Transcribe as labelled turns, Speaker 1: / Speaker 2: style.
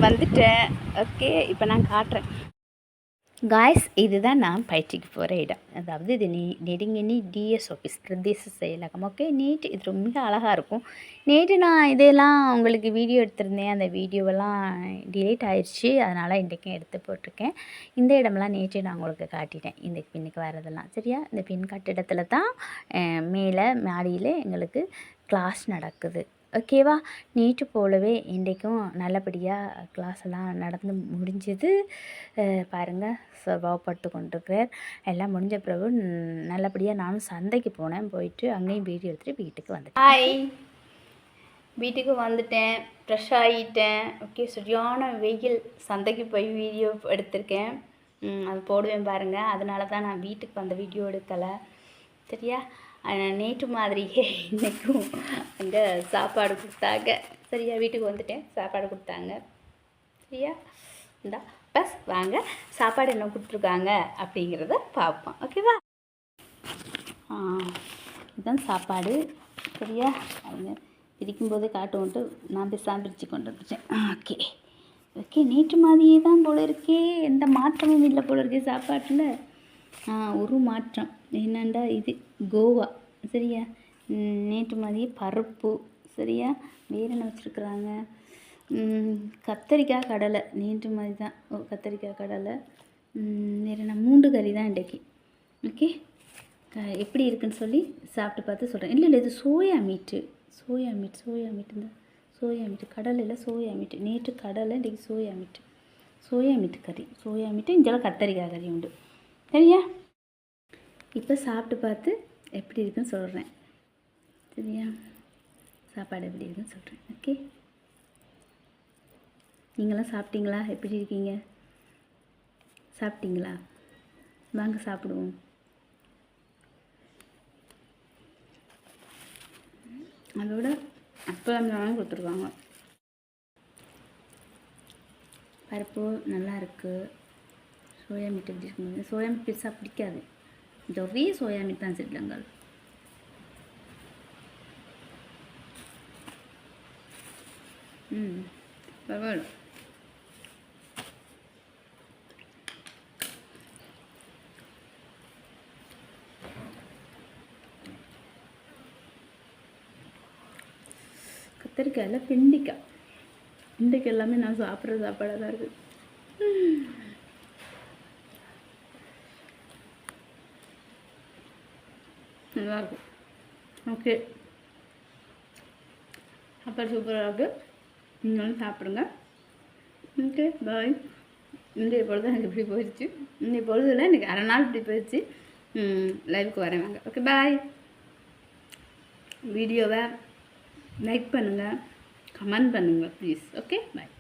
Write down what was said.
Speaker 1: வந்துட்டேன். ஓகே, இப்போ நான் காட்டுறேன். காய்ஸ், இதுதான் நான் பயிற்சிக்கு போகிற இடம். அதாவது இது நெடுங்கனி டிஎஸ் ஆஃபீஸ், பிரதேச செயலகம். ஓகே, நேற்று இது ரொம்ப அழகாக இருக்கும். நேற்று நான் இதெல்லாம் உங்களுக்கு வீடியோ எடுத்திருந்தேன். அந்த வீடியோவெல்லாம் டிலீட் ஆயிடுச்சு. அதனால் இன்றைக்கும் எடுத்து போட்டிருக்கேன். இந்த இடமெல்லாம் நேற்று நான் உங்களுக்கு காட்டிட்டேன். இந்த பின்னுக்கு வரதெல்லாம் சரியா. இந்த பின் கட்டிடத்தில் தான் மேலே மாடியில் எங்களுக்கு கிளாஸ் நடக்குது. ஓகேவா. நேற்று போலவே இன்றைக்கும் நல்லபடியாக கிளாஸ் எல்லாம் நடந்து முடிஞ்சது. பாருங்கள், சுபாவப்பட்டு கொண்டிருக்கிறார். எல்லாம் முடிஞ்ச பிறகு நல்லபடியாக நானும் சந்தைக்கு போனேன். போயிட்டு அங்கேயும் வீடியோ எடுத்துகிட்டு வீட்டுக்கு வந்துட்டேன். ஹாய், வீட்டுக்கு வந்துட்டேன், ஃப்ரெஷ் ஆகிட்டேன். ஓகே, சரியான வெயில். சந்தைக்கு போய் வீடியோ எடுத்திருக்கேன். அது போடுவேன் பாருங்கள். அதனால தான் நான் வீட்டுக்கு வந்த வீடியோ எடுக்கலை சரியா. நேற்று மாதிரியே இன்றைக்கும் அங்கே சாப்பாடு கொடுத்தாங்க சரியா. வீட்டுக்கு வந்துட்டேன், சாப்பாடு கொடுத்தாங்க சரியா. இந்தா பஸ் வாங்க, சாப்பாடு என்ன கொடுத்துருக்காங்க அப்படிங்கிறத பார்ப்போம். ஓகேவா. இதுதான் சாப்பாடு சரியா. அவங்க பிரிக்கும்போது காட்டுவோன்ட்டு நான் பேசாமல் பிரித்து கொண்டு வந்துட்டேன். ஓகே ஓகே, நேற்று மாதிரியே தான் போல இருக்கே, எந்த மாற்றமும் இல்லை போல இருக்கே சாப்பாட்டில். ஒரு மாற்றம் என்னண்டா, இது கோவா சரியா. நேற்று மாதிரியே பருப்பு சரியா. வேறு என்ன வச்சுருக்குறாங்க, கத்தரிக்காய் கடலை. நேற்று மாதிரி தான் கத்தரிக்காய் கடலை. வேறு என்ன, மூண்டு கறி தான் இன்றைக்கி. ஓகே, எப்படி இருக்குன்னு சொல்லி சாப்பிட்டு பார்த்து சொல்கிறேன். இல்லை இது சோயா மீட்டு. சோயா மீட்டு இந்த சோயா மீட்டு, கடலை இல்லை சோயா மீட்டு. நேற்று கடலை, இன்றைக்கி சோயா மீட்டு கறி. சோயா மீட்டு இங்கெல்லாம் கத்தரிக்காய் கறி உண்டு சரியா. இப்போ சாப்பிட்டு பார்த்து எப்படி இருக்குன்னு சொல்கிறேன் சரியா. சாப்பாடு எப்படி இருக்குன்னு சொல்கிறேன். ஓகே, நீங்களாம் சாப்பிட்டீங்களா? எப்படி இருக்கீங்க? சாப்பிட்டீங்களா? வாங்க சாப்பிடுவோம். அதோட அப்பளம் கொடுத்துருக்காங்க. பருப்பு நல்லா இருக்குது. சோயா மீட் எப்படி இருக்குங்க? சோயா மீட் பெருசாக பிடிக்காது. இந்த ஒரே சோயா மீட் தான் சரிங்களா. பரவாயில்ல. கத்திரிக்காயில் பிண்டிக்காய். இன்றைக்கு எல்லாமே நான் சாப்பிட்ற சாப்பாடாக தான் இருக்குது. நல்லாயிருக்கும். ஓகே, சாப்பாடு சூப்பராக இருக்குது. நீங்களும் சாப்பிடுங்க. ஓகே, பாய். இன்றைய பொழுது எனக்கு இப்படி போயிடுச்சு. இன்றைய பொழுதுல எனக்கு அரை நாள் இப்படி போயிடுச்சு. லைவுக்கு வரேன் வாங்க. ஓகே, பாய். வீடியோவை லைக் பண்ணுங்கள், கமெண்ட் பண்ணுங்கள் ப்ளீஸ். Okay, bye.